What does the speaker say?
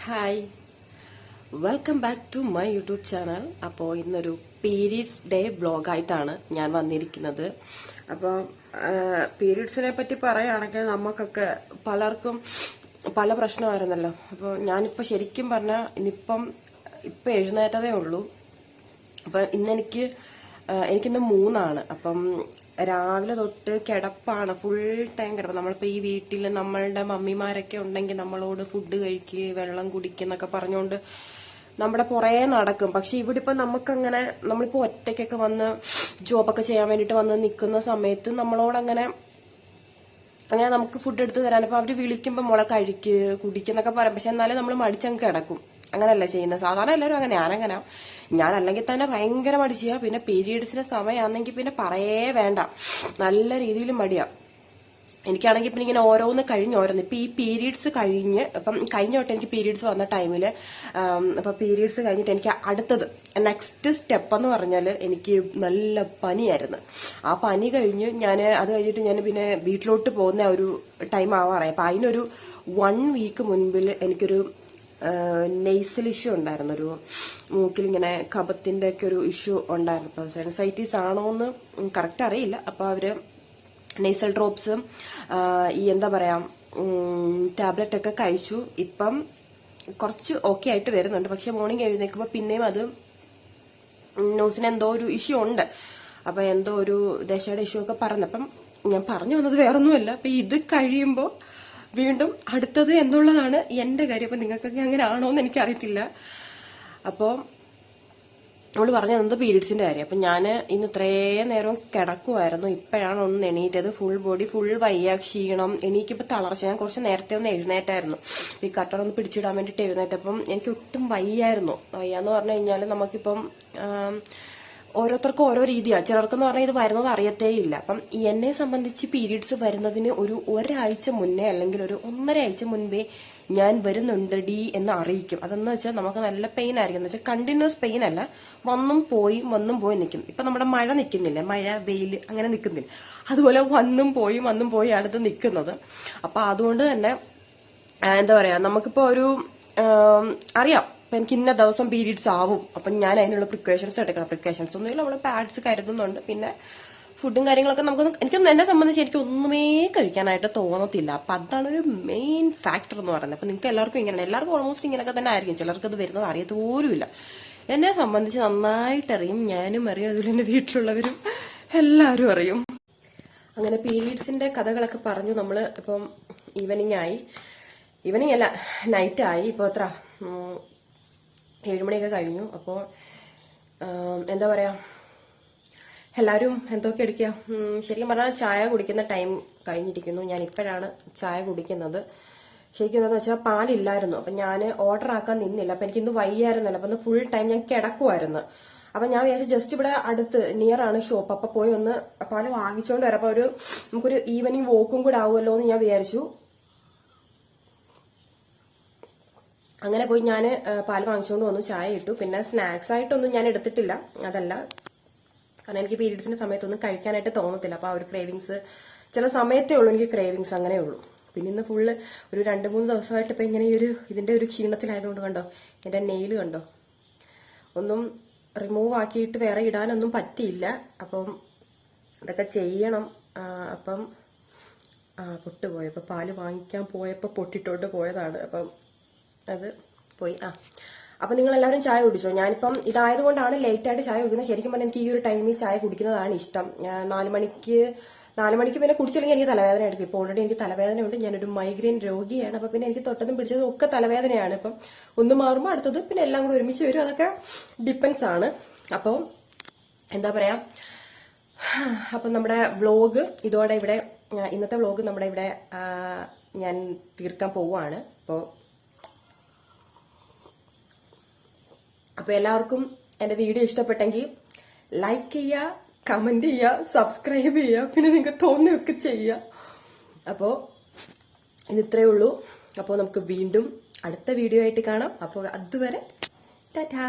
Hi, welcome back to my YouTube channel. അപ്പോൾ ഇന്നൊരു periods day വ്ളോഗായിട്ടാണ് ഞാൻ വന്നിരിക്കുന്നത്. അപ്പോൾ പീരീഡ്സിനെ പറ്റി പറയുകയാണെങ്കിൽ നമുക്കൊക്കെ പലർക്കും പല പ്രശ്നമായിരുന്നല്ലോ. അപ്പോൾ ഞാനിപ്പോൾ ശരിക്കും പറഞ്ഞാൽ ഇപ്പം എഴുന്നേറ്റതേ ഉള്ളൂ. അപ്പം എനിക്കിന്ന് 3 അപ്പം രാവിലെ തൊട്ട് കിടപ്പാണ്, ഫുൾ ടൈം കിടപ്പ്. നമ്മളിപ്പോൾ ഈ വീട്ടിൽ നമ്മളുടെ മമ്മിമാരൊക്കെ ഉണ്ടെങ്കിൽ നമ്മളോട് ഫുഡ് കഴിക്കുക, വെള്ളം കുടിക്കുന്നൊക്കെ പറഞ്ഞുകൊണ്ട് നമ്മുടെ പുറകെ നടക്കും. പക്ഷെ ഇവിടെ ഇപ്പം നമുക്കങ്ങനെ, നമ്മളിപ്പോൾ ഒറ്റയ്ക്കൊക്കെ വന്ന് ജോബൊക്കെ ചെയ്യാൻ വേണ്ടിയിട്ട് വന്ന് നിൽക്കുന്ന സമയത്ത് നമ്മളോടങ്ങനെ നമുക്ക് ഫുഡ് എടുത്ത് തരാൻ ഇപ്പം അവർ വിളിക്കുമ്പോൾ മുള കുടിക്കുന്നൊക്കെ പറയും. പക്ഷെ എന്നാലും നമ്മൾ മടിച്ചങ്ങ് കിടക്കും. അങ്ങനെയല്ല ചെയ്യുന്നത്. സാധാരണ എല്ലാവരും അങ്ങനെ. ഞാനല്ലെങ്കിൽ തന്നെ ഭയങ്കര മടിച്ചാ. പിന്നെ പീരീഡ്സിന്റെ സമയമാണെങ്കിൽ പിന്നെ പറയേ വേണ്ട, നല്ല രീതിയിൽ മടിയാ. എനിക്കാണെങ്കിൽ പിന്നെ ഇങ്ങനെ ഓരോന്ന് ഇപ്പൊ ഈ പീരീഡ്സ് കഴിഞ്ഞ് കഴിഞ്ഞ തൊട്ട് എനിക്ക് പീരീഡ്സ് വന്ന ടൈമില് അപ്പൊ പീരീഡ്സ് കഴിഞ്ഞിട്ട് എനിക്ക് അടുത്തത് നെക്സ്റ്റ് സ്റ്റെപ്പ് എന്ന് പറഞ്ഞാൽ എനിക്ക് നല്ല പനിയായിരുന്നു. ആ പനി കഴിഞ്ഞ് അത് കഴിഞ്ഞിട്ട് ഞാൻ പിന്നെ വീട്ടിലോട്ട് പോകുന്ന ഒരു ടൈം ആവാറായി. അപ്പൊ അതിനൊരു 1 വീക്ക് മുൻപിൽ എനിക്കൊരു നെയ്സൽ ഇഷ്യൂ ഉണ്ടായിരുന്നു. ഒരു മൂക്കിലിങ്ങനെ കഫത്തിന്റെ ഒക്കെ ഒരു ഇഷ്യൂ ഉണ്ടായിരുന്നു. അപ്പൊ സെൻസൈറ്റീസ് ആണോ എന്ന് കറക്റ്റ് അറിയില്ല. അപ്പൊ അവര് നെയ്സൽ ഡ്രോപ്സും ഈ ടാബ്ലറ്റ് ഒക്കെ കഴിച്ചു. ഇപ്പം കുറച്ച് ഓക്കെ ആയിട്ട് വരുന്നുണ്ട്. പക്ഷെ മോർണിംഗ് എഴുന്നേൽക്കുമ്പോൾ പിന്നെയും അത് നോസിന് എന്തോ ഒരു ഇഷ്യൂ ഉണ്ട്. അപ്പൊ എന്തോ ഒരു ദശയുടെ ഇഷ്യൂ ഒക്കെ പറഞ്ഞപ്പം ഞാൻ പറഞ്ഞു വന്നത് വേറൊന്നുമല്ല. അപ്പൊ ഇത് കഴിയുമ്പോൾ വീണ്ടും അടുത്തത് എന്നുള്ളതാണ് എന്റെ കാര്യം. അപ്പൊ നിങ്ങൾക്കൊക്കെ അങ്ങനെ ആണോന്ന് എനിക്കറിയത്തില്ല. അപ്പോൾ അവള് പറഞ്ഞു തന്നത് പീരീഡ്സിന്റെ കാര്യം. അപ്പൊ ഞാൻ ഇന്ന് ഇത്രയും നേരം കിടക്കുമായിരുന്നു. ഇപ്പോഴാണ് ഒന്ന് എണീറ്റത്. ഫുൾ ബോഡി ഫുൾ വയ്യ, ക്ഷീണം. എണീക്കിപ്പോ തളർച്ച. ഞാൻ കുറച്ച് നേരത്തെ ഒന്ന് എഴുന്നേറ്റായിരുന്നു. ഈ കട്ടറൊന്ന് പിടിച്ചിടാൻ വേണ്ടിട്ട് എഴുന്നേറ്റപ്പം എനിക്ക് ഒട്ടും വയ്യായിരുന്നു. വയ്യാന്ന് പറഞ്ഞു കഴിഞ്ഞാൽ നമുക്കിപ്പം ഓരോരുത്തർക്കും ഓരോ രീതിയാണ്. ചിലർക്കെന്ന് പറഞ്ഞാൽ ഇത് വരുന്നത് അറിയത്തേ ഇല്ല. അപ്പം എന്നെ സംബന്ധിച്ച് പീരീഡ്സ് വരുന്നതിന് ഒരാഴ്ച മുന്നേ അല്ലെങ്കിൽ ഒരു 1.5 ആഴ്ച മുൻപേ ഞാൻ വരുന്നുണ്ടടി എന്ന് അറിയിക്കും. അതെന്ന് വെച്ചാൽ നമുക്ക് നല്ല പെയിൻ ആയിരിക്കും. എന്ന് വെച്ചാൽ കണ്ടിന്യൂസ് പെയിൻ അല്ല, വന്നും പോയി നിൽക്കും. ഇപ്പൊ നമ്മുടെ മഴ നിൽക്കുന്നില്ല, മഴ വെയിൽ അങ്ങനെ നിൽക്കുന്നില്ല, അതുപോലെ വന്നും പോയി അടുത്ത് നിൽക്കുന്നത്. അപ്പൊ അതുകൊണ്ട് തന്നെ നമുക്കിപ്പോ ഒരു അറിയാം അപ്പൊ എനിക്ക് ഇന്ന ദിവസം പീരീഡ്സ് ആവും. അപ്പം ഞാൻ അതിനുള്ള പ്രിക്കോഷൻസ് എടുക്കണം. പ്രിക്കോഷൻസ് ഒന്നുമില്ല, നമ്മൾ പാഡ്സ് കരുതുന്നുണ്ട്. പിന്നെ ഫുഡും കാര്യങ്ങളൊക്കെ എനിക്കൊന്നും എന്നെ സംബന്ധിച്ച് എനിക്ക് ഒന്നുമേ കഴിക്കാനായിട്ട് തോന്നത്തില്ല. അപ്പൊ അതാണ് ഒരു മെയിൻ ഫാക്ടർ എന്ന് പറയുന്നത്. അപ്പൊ നിങ്ങൾക്ക് എല്ലാവർക്കും ഇങ്ങനെ, എല്ലാവർക്കും ഓൾമോസ്റ്റ് ഇങ്ങനെയൊക്കെ തന്നെ ആയിരിക്കും. ചിലർക്ക് അത് വരുന്നത് അറിയത്തോലുമില്ല. എന്നെ സംബന്ധിച്ച് നന്നായിട്ട് അറിയും, ഞാനും അറിയും, അതുപോലെ എന്റെ വീട്ടിലുള്ളവരും എല്ലാവരും അറിയും. അങ്ങനെ പീരീഡ്സിന്റെ കഥകളൊക്കെ പറഞ്ഞു. നമ്മള് ഇപ്പം ഈവനിങ് അല്ല, നൈറ്റ് ആയി. ഇപ്പൊ എത്ര 7 മണിയൊക്കെ കഴിഞ്ഞു. അപ്പോൾ എല്ലാവരും എന്തൊക്കെ എടുക്കുക. ശരിക്കും പറഞ്ഞാൽ ചായ കുടിക്കുന്ന ടൈം കഴിഞ്ഞിരിക്കുന്നു. ഞാൻ ഇപ്പോഴാണ് ചായ കുടിക്കുന്നത്. ശരിക്കും എന്താണെന്ന് വെച്ചാൽ പാലില്ലായിരുന്നു. അപ്പം ഞാൻ ഓർഡർ ആക്കാൻ നിന്നില്ല. അപ്പം എനിക്ക് ഇന്ന് വയ്യായിരുന്നല്ലോ. അപ്പം ഫുൾ ടൈം ഞാൻ കിടക്കുമായിരുന്നു. അപ്പൊ ഞാൻ വിചാരിച്ചു ജസ്റ്റ് ഇവിടെ അടുത്ത് നിയർ ആണ് ഷോപ്പ്. അപ്പൊ പോയി ഒന്ന് പാല് വാങ്ങിച്ചുകൊണ്ട് വരാം. അപ്പൊ നമുക്കൊരു ഈവനിങ് വോക്കും കൂടെ ആവുമല്ലോ എന്ന് ഞാൻ വിചാരിച്ചു. അങ്ങനെ പോയി ഞാൻ പാൽ വാങ്ങിച്ചുകൊണ്ട് വന്നു, ചായ ഇട്ടു. പിന്നെ സ്നാക്സ് ആയിട്ടൊന്നും ഞാൻ എടുത്തിട്ടില്ല. അതല്ല, കാരണം എനിക്ക് പീരീഡ്സിന്റെ സമയത്തൊന്നും കഴിക്കാനായിട്ട് തോന്നത്തില്ല. അപ്പൊ ആ ഒരു ക്രേവിങ്സ് ചില സമയത്തേ ഉള്ളൂ എനിക്ക് ക്രേവിങ്സ്, അങ്ങനെ ഉള്ളൂ. പിന്നെ ഇന്ന് ഫുള്ള് ഒരു 2-3 ദിവസമായിട്ട് ഇപ്പൊ ഇങ്ങനെ ഇതിന്റെ ഒരു ക്ഷീണത്തിലായതുകൊണ്ട് കണ്ടോ, എന്റെ നെയിൽ കണ്ടോ, ഒന്നും റിമൂവ് ആക്കിയിട്ട് വേറെ ഇടാനൊന്നും പറ്റിയില്ല. അപ്പം ഇതൊക്കെ ചെയ്യണം. അപ്പം പൊട്ടുപോയി. അപ്പൊ പാല് വാങ്ങിക്കാൻ പോയപ്പോ പൊട്ടിട്ടോണ്ട് പോയതാണ്. അപ്പം അത് പോയി. അപ്പൊ നിങ്ങൾ എല്ലാവരും ചായ കുടിച്ചോ? ഞാനിപ്പം ഇതായതുകൊണ്ടാണ് ലേറ്റ് ആയിട്ട് ചായ കുടിക്കുന്നത്. ശരിക്കും പറഞ്ഞാൽ എനിക്ക് ഈ ഒരു ടൈമിൽ ചായ കുടിക്കുന്നതാണ് ഇഷ്ടം. 4 മണിക്ക് പിന്നെ കുടിച്ചില്ലെങ്കിൽ എനിക്ക് തലവേദന എടുക്കും. ഇപ്പൊ ഓൾറെഡി എനിക്ക് തലവേദനയുണ്ട്. ഞാനൊരു മൈഗ്രെയിൻ രോഗിയാണ്. അപ്പൊ പിന്നെ എനിക്ക് തൊട്ടതും പിടിച്ചതും ഒക്കെ തലവേദനയാണ്. ഇപ്പം ഒന്ന് മാറുമ്പോൾ അടുത്തത്, പിന്നെ എല്ലാം കൂടെ ഒരുമിച്ച് വരും. അതൊക്കെ ഡിപ്പെൻസ് ആണ്. അപ്പോൾ അപ്പം നമ്മുടെ വ്ളോഗ് ഇതോടെ ഇവിടെ, ഇന്നത്തെ വ്ളോഗ് നമ്മുടെ ഇവിടെ ഞാൻ തീർക്കാൻ പോവുകയാണ്. അപ്പൊ എല്ലാവർക്കും എന്റെ വീഡിയോ ഇഷ്ടപ്പെട്ടെങ്കിൽ ലൈക്ക് ചെയ്യുക, കമന്റ് ചെയ്യുക, സബ്സ്ക്രൈബ് ചെയ്യുക, പിന്നെ നിങ്ങൾക്ക് തോന്നുകയൊക്കെ ചെയ്യുക. അപ്പോൾ ഇത്രയേ ഉള്ളൂ. അപ്പോൾ നമുക്ക് വീണ്ടും അടുത്ത വീഡിയോ ആയിട്ട് കാണാം. അപ്പോൾ അതുവരെ ടാറ്റാ.